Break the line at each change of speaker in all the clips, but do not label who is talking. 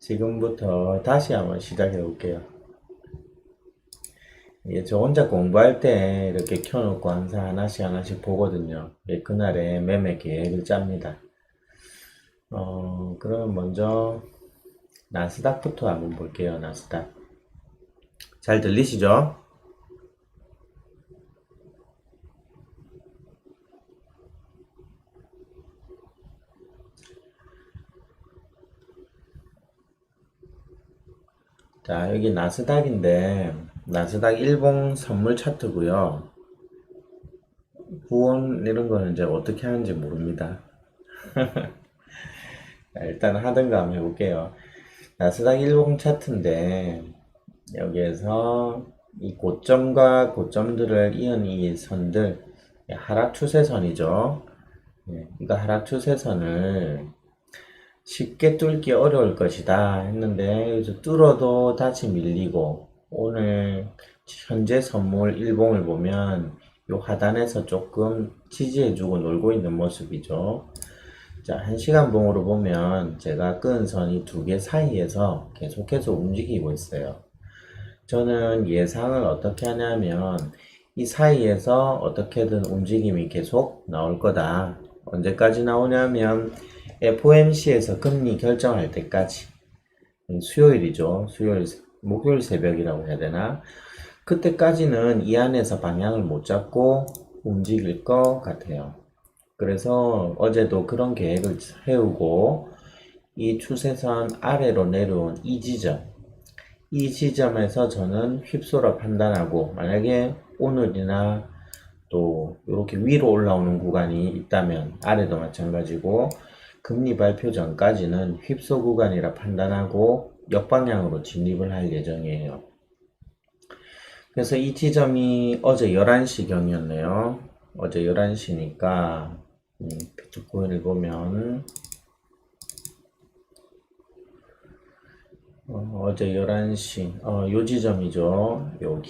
지금부터 다시 한번 시작해 볼게요. 예, 저 혼자 공부할 때 이렇게 켜놓고 항상 하나씩 하나씩 보거든요. 예, 그날의 매매 계획을 짭니다. 그러면 먼저 나스닥부터 한번 볼게요. 나스닥. 잘 들리시죠? 자, 여기 나스닥인데 나스닥 일봉 선물 차트고요. 후원 이런 거는 이제 어떻게 하는지 모릅니다. 자, 일단 하든가 한번 해볼게요. 나스닥 일봉 차트인데 여기에서 이 고점과 고점들을 이은 이 선들 하락 추세선이죠. 이거 하락 추세선을 쉽게 뚫기 어려울 것이다 했는데 여기서 뚫어도 다시 밀리고 오늘 현재 선물 일봉을 보면 요 하단에서 조금 지지해주고 놀고 있는 모습이죠. 자, 1시간 봉으로 보면 제가 끈 선이 두 개 사이에서 계속해서 움직이고 있어요. 저는 예상을 어떻게 하냐면 이 사이에서 어떻게든 움직임이 계속 나올 거다. 언제까지 나오냐면 FOMC에서 금리 결정할 때까지. 수요일이죠. 목요일 새벽이라고 해야 되나? 그때까지는 이 안에서 방향을 못 잡고 움직일 것 같아요. 그래서 어제도 그런 계획을 세우고 이 추세선 아래로 내려온 이 지점에서 저는 휩쓸어 판단하고 만약에 오늘이나 또 이렇게 위로 올라오는 구간이 있다면 아래도 마찬가지고 금리 발표 전까지는 휩소 구간이라 판단하고 역방향으로 진입을 할 예정이에요. 그래서 이 지점이 어제 11시경이었네요. 어제 11시니까 비트코인을 보면 어제 11시 요 지점이죠. 요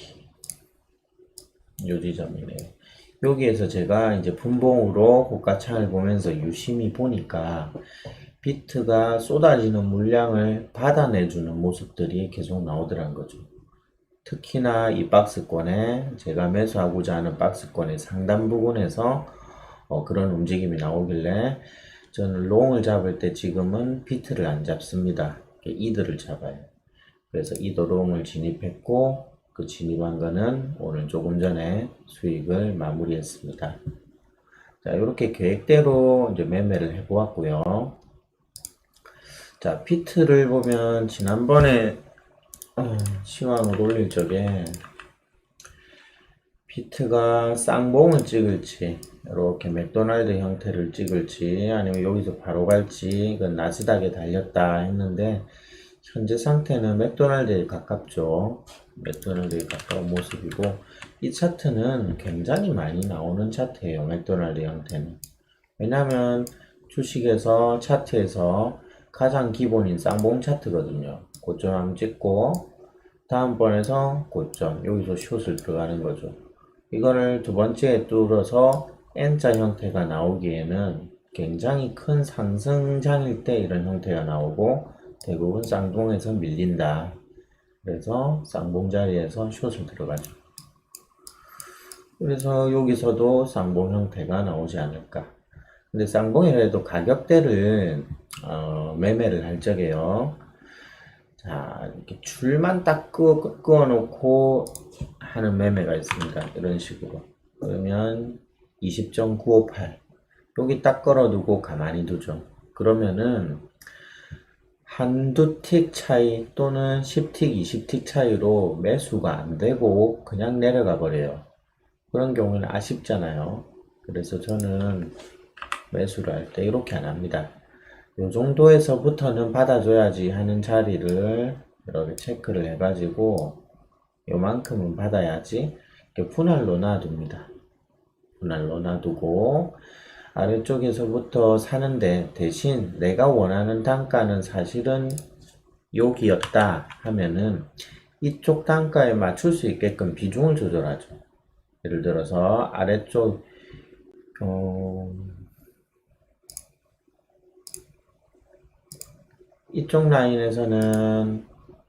지점이네요. 여기에서 제가 이제 분봉으로 고가창을 보면서 유심히 보니까 비트가 쏟아지는 물량을 받아내주는 모습들이 계속 나오더란 거죠. 특히나 이 박스권에 제가 매수하고자 하는 박스권의 상단 부분에서 그런 움직임이 나오길래 저는 롱을 잡을 때 지금은 비트를 안 잡습니다. 이들을 잡아요. 그래서 이도롱을 진입했고 그 진입한 거는 오늘 조금 전에 수익을 마무리했습니다. 자, 이렇게 계획대로 이제 매매를 해보았고요. 자, 피트를 보면 지난번에 시황을 올릴 적에 피트가 쌍봉을 찍을지 이렇게 맥도날드 형태를 찍을지 아니면 여기서 바로 갈지 그 나스닥에 달렸다 했는데 현재 상태는 맥도날드에 가깝죠. 맥도날드에 가까운 모습이고 이 차트는 굉장히 많이 나오는 차트예요. 맥도날드 형태는. 왜냐하면 주식에서 차트에서 가장 기본인 쌍봉 차트거든요. 고점 한번 찍고 다음번에서 고점 여기서 숏을 들어가는 거죠. 이거를 두 번째에 뚫어서 N자 형태가 나오기에는 굉장히 큰 상승장일 때 이런 형태가 나오고 대부분 쌍봉에서 밀린다. 그래서 쌍봉 자리에서 숏을 들어가죠. 그래서 여기서도 쌍봉 형태가 나오지 않을까. 근데 쌍봉이라도 가격대를 매매를 할 적에요. 자, 이렇게 줄만 딱 그어놓고 하는 매매가 있습니다. 이런 식으로. 그러면 20.958. 여기 딱 걸어두고 가만히 두죠. 그러면은 한두 틱 차이 또는 10틱, 20틱 차이로 매수가 안 되고 그냥 내려가 버려요. 그런 경우는 아쉽잖아요. 그래서 저는 매수를 할 때 이렇게 안 합니다. 요 정도에서부터는 받아줘야지 하는 자리를 이렇게 체크를 해가지고 요만큼은 받아야지 이렇게 분할로 놔둡니다. 분할로 놔두고 아래쪽에서부터 사는데 대신 내가 원하는 단가는 사실은 여기였다 하면은 이쪽 단가에 맞출 수 있게끔 비중을 조절하죠. 예를 들어서 아래쪽 어, 이쪽 라인에서는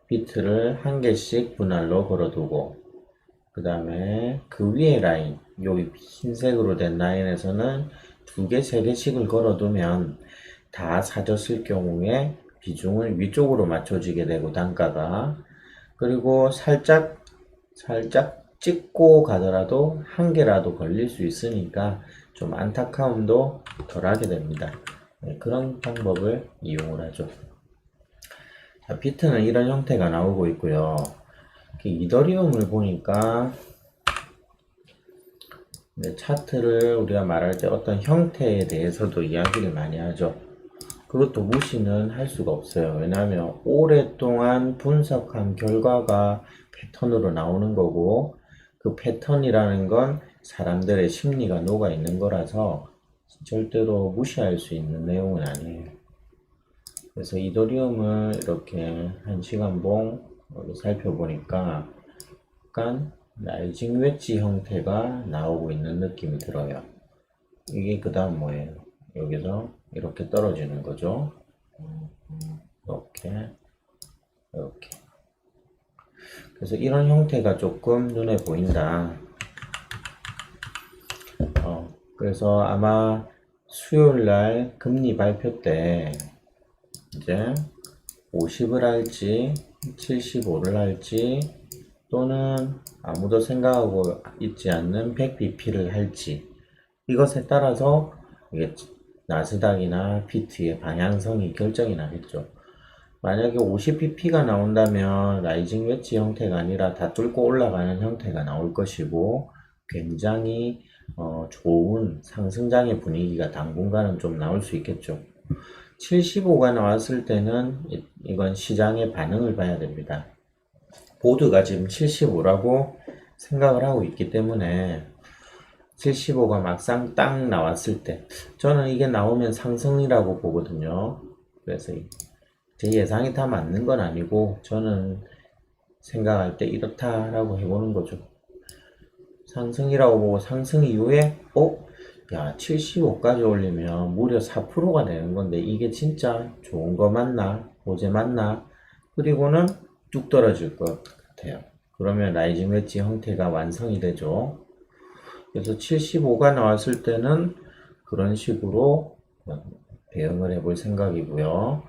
비트를 한 개씩 분할로 걸어두고, 그 다음에 그 위에 라인, 여기 흰색으로 된 라인에서는 두 개, 세 개씩을 걸어두면 다 사졌을 경우에 비중을 위쪽으로 맞춰지게 되고 단가가, 그리고 살짝 찍고 가더라도 한 개라도 걸릴 수 있으니까 좀 안타까움도 덜하게 됩니다. 네, 그런 방법을 이용을 하죠. 자, 비트는 이런 형태가 나오고 있고요. 이더리움을 보니까 차트를 우리가 말할 때 어떤 형태에 대해서도 이야기를 많이 하죠. 그것도 무시는 할 수가 없어요. 왜냐하면 오랫동안 분석한 결과가 패턴으로 나오는 거고, 그 패턴이라는 건 사람들의 심리가 녹아 있는 거라서 절대로 무시할 수 있는 내용은 아니에요. 그래서 이더리움을 이렇게 1시간봉 살펴보니까 약간 라이징 웨지 형태가 나오고 있는 느낌이 들어요. 이게 그 다음 뭐예요? 여기서 이렇게 떨어지는 거죠. 이렇게, 이렇게. 그래서 이런 형태가 조금 눈에 보인다. 그래서 아마 수요일 날 금리 발표 때 이제 50을 할지 75를 할지 또는 아무도 생각하고 있지 않는 100bp를 할지 이것에 따라서 이게 나스닥이나 비트의 방향성이 결정이 나겠죠. 만약에 50pp가 나온다면 라이징 웨지 형태가 아니라 다 뚫고 올라가는 형태가 나올 것이고 굉장히 좋은 상승장의 분위기가 당분간은 좀 나올 수 있겠죠. 75가 나왔을 때는 이건 시장의 반응을 봐야 됩니다. 모두가 지금 75라고 생각을 하고 있기 때문에 75가 막상 딱 나왔을 때 저는 이게 나오면 상승이라고 보거든요. 그래서 제 예상이 다 맞는 건 아니고 저는 생각할 때 이렇다라고 해보는 거죠. 상승이라고 보고 상승 이후에 야 75까지 올리면 무려 4%가 되는 건데 이게 진짜 좋은 거 맞나? 호재 맞나? 그리고는 뚝 떨어질 것 같아요. 그러면 라이징 웨지 형태가 완성이 되죠. 그래서 75가 나왔을 때는 그런 식으로 대응을 해볼 생각이고요.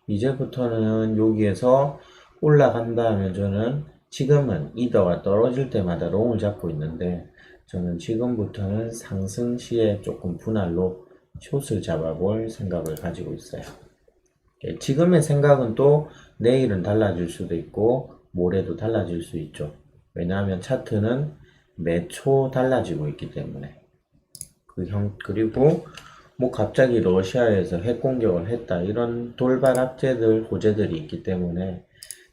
이제부터는 여기에서 올라간다 하면 저는 지금은 이더가 떨어질 때마다 롱을 잡고 있는데 저는 지금부터는 상승 시에 조금 분할로 숏을 잡아볼 생각을 가지고 있어요. 지금의 생각은 또 내일은 달라질 수도 있고 모레도 달라질 수 있죠. 왜냐하면 차트는 매초 달라지고 있기 때문에 그리고 뭐 갑자기 러시아에서 핵 공격을 했다 이런 돌발 합재들 호재들이 있기 때문에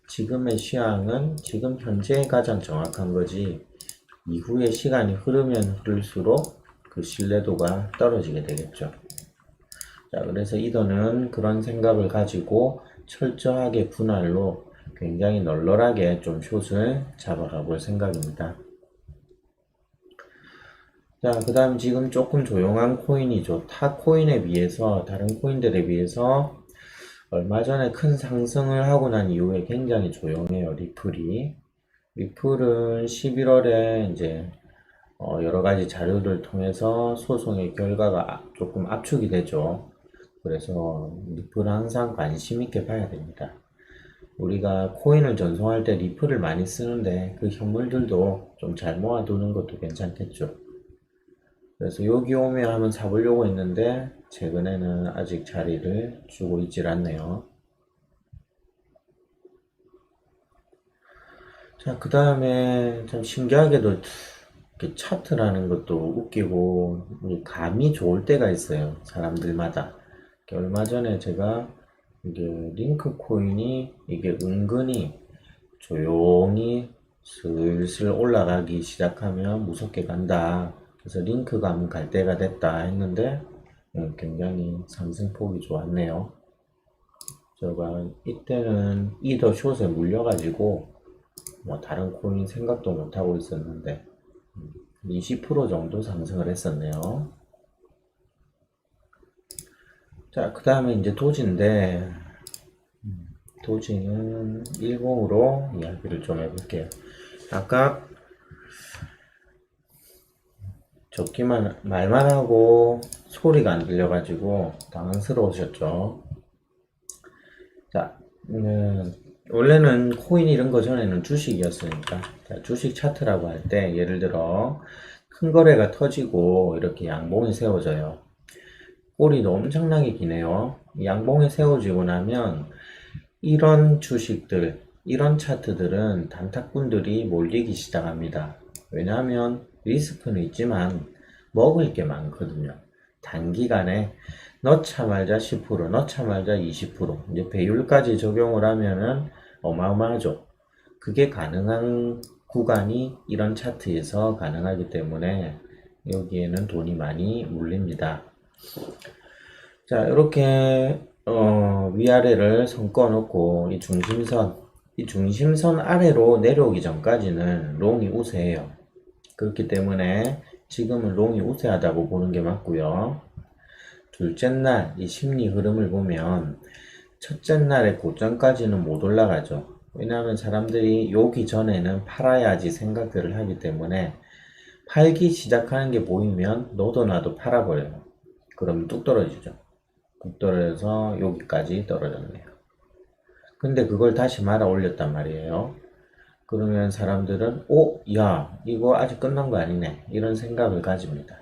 지금의 시황은 지금 현재 가장 정확한 거지 이후에 시간이 흐르면 흐를수록 그 신뢰도가 떨어지게 되겠죠. 자, 그래서 이더는 그런 생각을 가지고 철저하게 분할로 굉장히 널널하게 좀 숏을 잡아가 볼 생각입니다. 자, 그 다음 지금 조금 조용한 코인이죠. 타 코인에 비해서, 다른 코인들에 비해서 얼마 전에 큰 상승을 하고 난 이후에 굉장히 조용해요, 리플이. 리플은 11월에 이제 여러 가지 자료를 통해서 소송의 결과가 조금 압축이 되죠. 그래서 리플은 항상 관심 있게 봐야 됩니다. 우리가 코인을 전송할 때 리플을 많이 쓰는데 그 현물들도 좀 잘 모아두는 것도 괜찮겠죠. 그래서 여기 오면 한번 사보려고 했는데 최근에는 아직 자리를 주고 있질 않네요. 자, 그 다음에 참 신기하게도 차트라는 것도 웃기고 감이 좋을 때가 있어요. 사람들마다. 얼마 전에 제가 이게 링크 코인이 이게 은근히 조용히 슬슬 올라가기 시작하면 무섭게 간다. 그래서 링크 감 갈 때가 됐다 했는데 굉장히 상승폭이 좋았네요. 제가 이때는 이더 숏에 물려가지고 뭐 다른 코인 생각도 못하고 있었는데 20% 정도 상승을 했었네요. 자, 그 다음에 이제 도지인데 도지는 일봉으로 이야기를 좀 해볼게요. 아까 적기만 말만 하고 소리가 안 들려가지고 당황스러우셨죠. 자, 원래는 코인 이런 거 전에는 주식이었으니까, 자, 주식 차트라고 할 때 예를 들어 큰 거래가 터지고 이렇게 양봉이 세워져요. 꼬리도 엄청나게 기네요. 양봉이 세워지고 나면 이런 주식들, 이런 차트들은 단타꾼들이 몰리기 시작합니다. 왜냐하면 리스크는 있지만 먹을 게 많거든요. 단기간에 넣자 말자 10%, 넣자 말자 20%, 이제 배율까지 적용을 하면은 어마어마하죠. 그게 가능한 구간이 이런 차트에서 가능하기 때문에 여기에는 돈이 많이 물립니다. 자, 이렇게 위아래를 선 꺼놓고 이 중심선 아래로 내려오기 전까지는 롱이 우세해요. 그렇기 때문에 지금은 롱이 우세하다고 보는 게 맞고요. 둘째 날 이 심리 흐름을 보면 첫째 날의 고점까지는 못 올라가죠. 왜냐하면 사람들이 여기 전에는 팔아야지 생각들을 하기 때문에 팔기 시작하는 게 보이면 너도 나도 팔아버려요. 그럼 뚝 떨어지죠. 뚝 떨어져서 여기까지 떨어졌네요. 근데 그걸 다시 말아 올렸단 말이에요. 그러면 사람들은 야, 이거 아직 끝난 거 아니네, 이런 생각을 가집니다.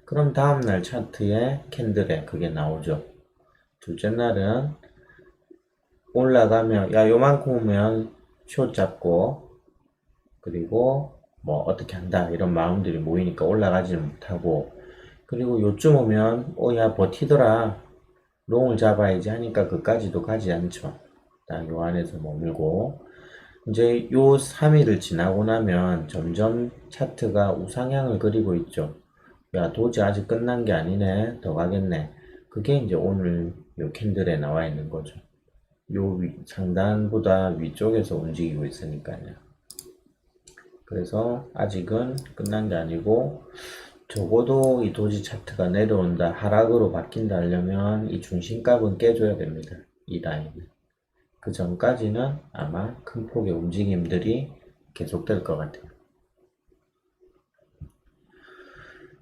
그럼 다음날 차트에 캔들에 그게 나오죠. 둘째 날은 올라가면 야, 요만큼 오면 숏 잡고, 그리고 뭐 어떻게 한다 이런 마음들이 모이니까 올라가지는 못하고, 그리고 요쯤 오면 야, 버티더라, 롱을 잡아야지 하니까 그까지도 가지 않죠. 딱 요 안에서 머물고, 이제 요 3일을 지나고 나면 점점 차트가 우상향을 그리고 있죠. 야, 도저히 아직 끝난 게 아니네, 더 가겠네. 그게 이제 오늘 요 캔들에 나와 있는 거죠. 요 상단보다 위쪽에서 움직이고 있으니까요. 그래서 아직은 끝난 게 아니고, 적어도 이 도지 차트가 내려온다, 하락으로 바뀐다 하려면 이 중심값은 깨줘야 됩니다. 이 라인. 그 전까지는 아마 큰 폭의 움직임들이 계속될 것 같아요.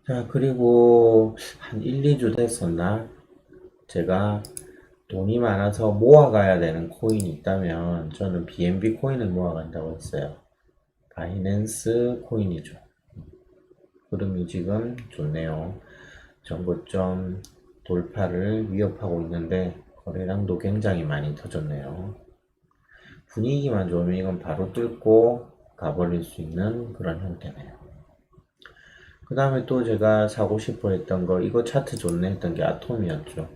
자, 그리고 한 1, 2주 됐었나? 제가 돈이 많아서 모아가야 되는 코인이 있다면 저는 BNB 코인을 모아간다고 했어요. 바이낸스 코인이죠. 흐름이 지금 좋네요. 정고점 돌파를 위협하고 있는데 거래량도 굉장히 많이 터졌네요. 분위기만 좋으면 이건 바로 뚫고 가버릴 수 있는 그런 형태네요. 그 다음에 또 제가 사고 싶어 했던 거, 이거 차트 좋네 했던 게 아톰이었죠.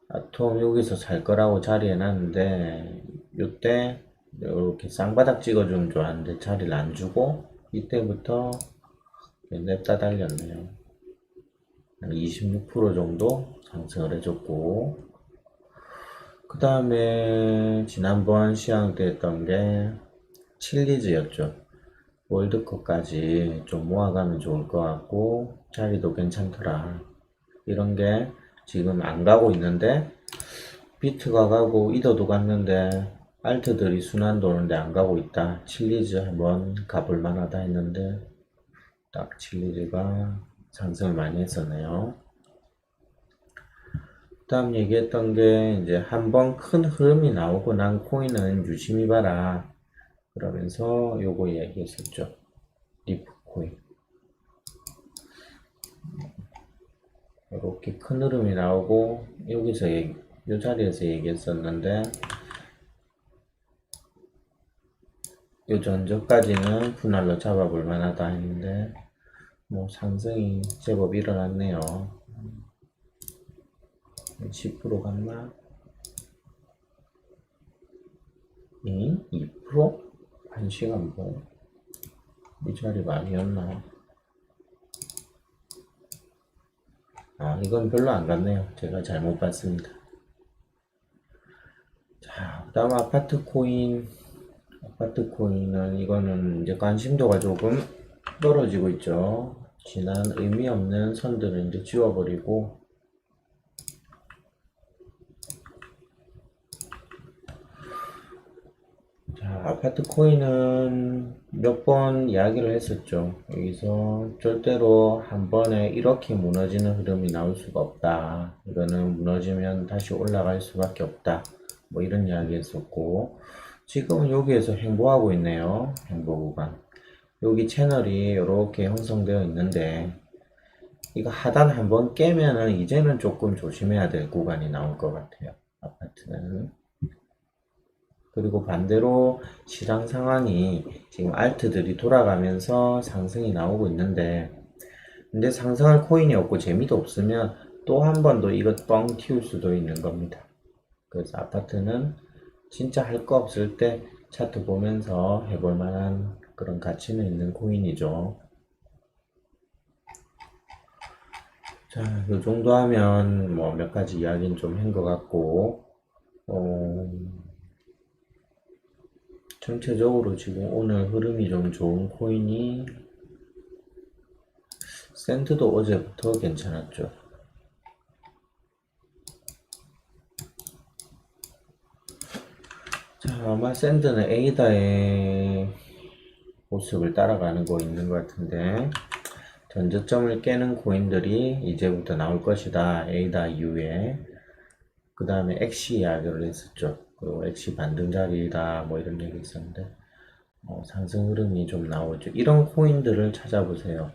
아톰 여기서 살 거라고 자리해 놨는데, 요때 이렇게 쌍바닥 찍어주면 좋았는데 자리를 안 주고 이때부터 냅다 달렸네요. 한 26% 정도 상승을 해줬고, 그 다음에 지난번 시황 때 했던 게 칠리즈였죠. 월드컵까지 좀 모아가면 좋을 것 같고 자리도 괜찮더라. 이런 게 지금 안 가고 있는데, 비트가 가고 이더도 갔는데 알트들이 순환 도는데 안 가고 있다. 칠리즈 한번 가볼 만하다 했는데 딱 칠리즈가 상승을 많이 했었네요. 다음 얘기했던 게 이제 한번 큰 흐름이 나오고 난 코인은 유심히 봐라, 그러면서 요거 얘기했었죠. 리프 코인. 이렇게 큰 흐름이 나오고 여기서 이 자리에서 얘기했었는데, 요 전저까지는 분할로 잡아볼 만하다 했는데 뭐 상승이 제법 일어났네요. 10% 갔나? 2%? 1시간 뭐? 이 자리가 아니었나? 이건 별로 안 갔네요. 제가 잘못 봤습니다. 자, 그 다음 아파트 코인은 이거는 이제 관심도가 조금 떨어지고 있죠. 지난 의미 없는 선들을 이제 지워버리고, 아파트 코인은 몇 번 이야기를 했었죠. 여기서 절대로 한 번에 이렇게 무너지는 흐름이 나올 수가 없다. 이거는 무너지면 다시 올라갈 수밖에 없다. 뭐 이런 이야기 했었고, 지금은 여기에서 행보하고 있네요. 행보 구간. 여기 채널이 이렇게 형성되어 있는데, 이거 하단 한번 깨면은 이제는 조금 조심해야 될 구간이 나올 것 같아요. 아파트는. 그리고 반대로 시장 상황이 지금 알트들이 돌아가면서 상승이 나오고 있는데, 근데 상승할 코인이 없고 재미도 없으면 또 한 번 더 이것 뻥 튀울 수도 있는 겁니다. 그래서 아파트는 진짜 할 거 없을 때 차트 보면서 해볼 만한 그런 가치는 있는 코인이죠. 자, 이 정도 하면 뭐 몇 가지 이야기는 좀 한 것 같고, 어, 전체적으로 지금 오늘 흐름이 좀 좋은 코인이 샌드도 어제부터 괜찮았죠. 자, 아마 샌드는 에이다의 모습을 따라가는 거 있는 것 같은데, 전저점을 깨는 코인들이 이제부터 나올 것이다. 에이다 이후에. 그 다음에 엑시 이야기를 했었죠. 그리고 엑시 반등자리다. 뭐 이런 얘기 있었는데, 상승 흐름이 좀 나오죠. 이런 코인들을 찾아보세요.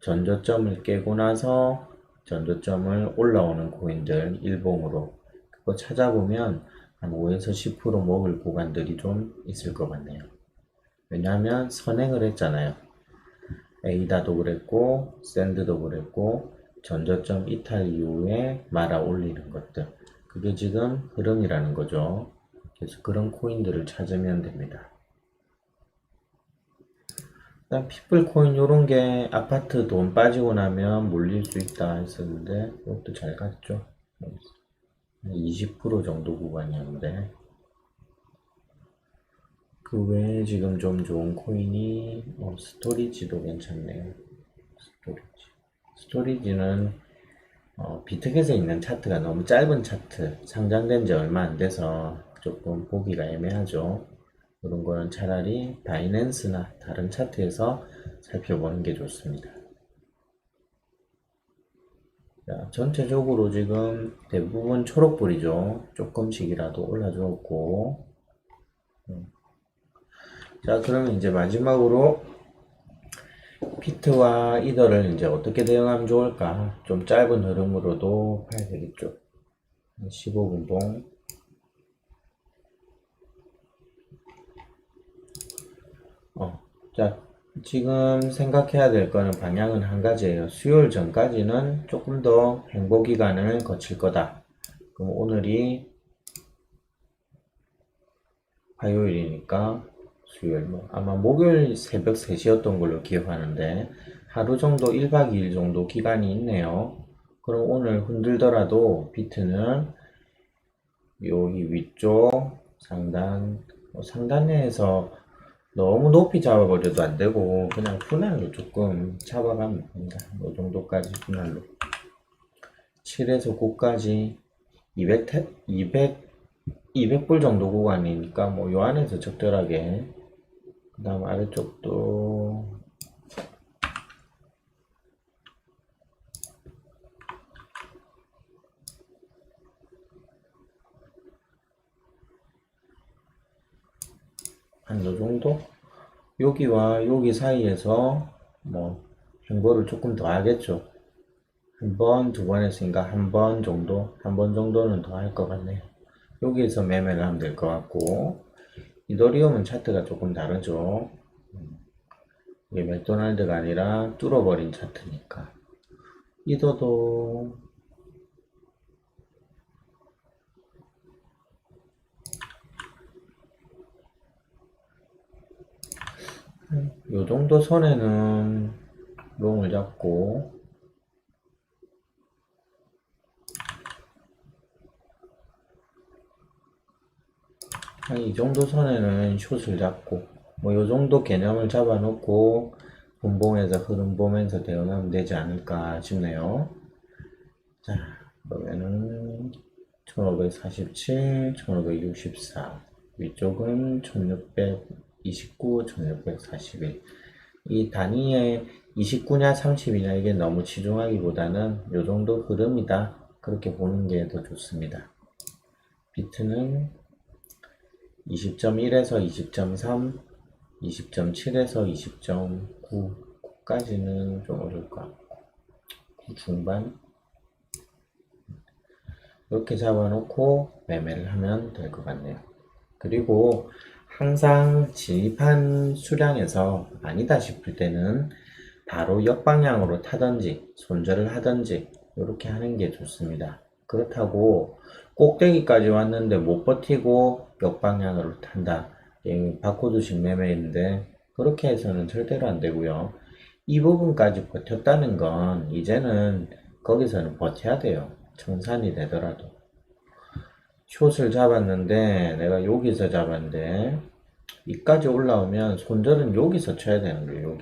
전저점을 깨고 나서 전저점을 올라오는 코인들 일봉으로 그거 찾아보면 한 5에서 10% 먹을 구간들이 좀 있을 것 같네요. 왜냐하면 선행을 했잖아요. 에이다도 그랬고 샌드도 그랬고 전저점 이탈 이후에 말아 올리는 것들 그게 지금 흐름이라는 거죠. 그래서 그런 코인들을 찾으면 됩니다. 일단 피플코인 요런 게 아파트 돈 빠지고 나면 몰릴 수 있다 했었는데 이것도 잘 갔죠. 20% 정도 구간이었는데 그 외에 지금 좀 좋은 코인이 스토리지도 괜찮네요. 스토리지는 비트겟에 있는 차트가 너무 짧은 차트 상장된 지 얼마 안 돼서 조금 보기가 애매하죠. 그런 거는 차라리 바이낸스나 다른 차트에서 살펴보는 게 좋습니다. 자, 전체적으로 지금 대부분 초록불이죠. 조금씩이라도 올라주었고. 자, 그러면 이제 마지막으로 피트와 이더를 이제 어떻게 대응하면 좋을까? 좀 짧은 흐름으로도 봐야 되겠죠. 15분봉. 자, 지금 생각해야 될 거는 방향은 한 가지예요. 수요일 전까지는 조금 더 행보 기간을 거칠 거다. 그럼 오늘이 화요일이니까 수요일 아마 목요일 새벽 3시였던 걸로 기억하는데 하루 정도 1박 2일 정도 기간이 있네요. 그럼 오늘 흔들더라도 비트는 여기 위쪽 상단에서 너무 높이 잡아버려도 안 되고 그냥 분할로 조금 잡아가면 됩니다. 이 정도까지 분할로 7에서 9까지 200불 정도 구간이니까 뭐 요 안에서 적절하게 그 다음 아래쪽도 한 요 정도? 여기와 여기 사이에서 뭐 행보를 조금 더 하겠죠. 한 번, 두 번 했으니까 한 번 정도, 한 번 정도는 더 할 것 같네요. 여기에서 매매를 하면 될 것 같고, 이더리움은 차트가 조금 다르죠. 이게 맥도날드가 아니라 뚫어버린 차트니까. 이더도 요 정도 선에는 롱을 잡고, 한 이 정도 선에는 숏을 잡고, 뭐 요 정도 개념을 잡아놓고, 분봉에서 흐름 보면서 대응하면 되지 않을까 싶네요. 자, 그러면은 1547, 1564 위쪽은 1629, 1641. 이 단위에 29냐 30이냐 이게 너무 치중하기보다는 요 정도 흐름이다. 그렇게 보는 게 더 좋습니다. 비트는 20.1에서 20.3, 20.7에서 20.9, 9까지는 좀 어려울 것 같고 9 중반 이렇게 잡아놓고 매매를 하면 될 것 같네요. 그리고 항상 진입한 수량에서 아니다 싶을 때는 바로 역방향으로 타든지 손절을 하든지 이렇게 하는 게 좋습니다. 그렇다고 꼭대기까지 왔는데 못 버티고 역방향으로 탄다. 바코드식 매매인데 그렇게 해서는 절대로 안 되고요. 이 부분까지 버텼다는 건 이제는 거기서는 버텨야 돼요. 청산이 되더라도. 숏을 잡았는데 내가 여기서 잡았는데 이까지 올라오면 손절은 여기서 쳐야 되는 거예요.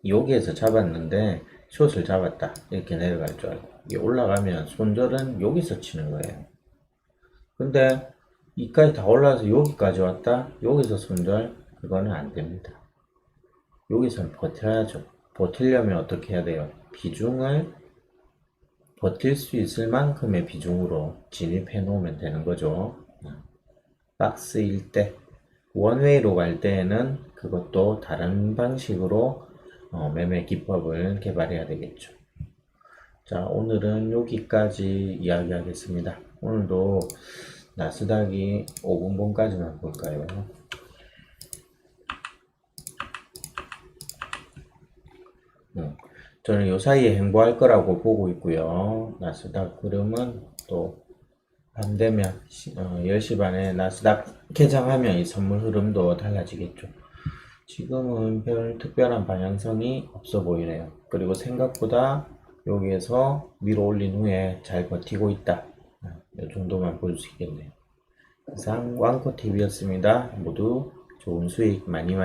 여기에서 잡았는데 숏을 잡았다 이렇게 내려갈 줄 알고 이게 올라가면 손절은 여기서 치는 거예요. 근데 이까지 다 올라와서 여기까지 왔다 여기서 손절 그거는 안 됩니다. 여기서는 버텨야죠. 버틸려면 어떻게 해야 돼요? 비중을 버틸 수 있을 만큼의 비중으로 진입해 놓으면 되는 거죠. 박스일 때 원웨이로 갈 때에는 그것도 다른 방식으로 매매 기법을 개발해야 되겠죠. 자, 오늘은 여기까지 이야기하겠습니다. 오늘도 나스닥이 5분봉까지만 볼까요? 저는 요 사이에 행보할 거라고 보고 있고요. 나스닥 흐름은 또 밤 되면 10시 반에 나스닥 개장하면 이 선물 흐름도 달라지겠죠. 지금은 별 특별한 방향성이 없어 보이네요. 그리고 생각보다 여기에서 위로 올린 후에 잘 버티고 있다. 이 정도만 볼 수 있겠네요. 이상 왕코TV였습니다. 모두 좋은 수익 많이 내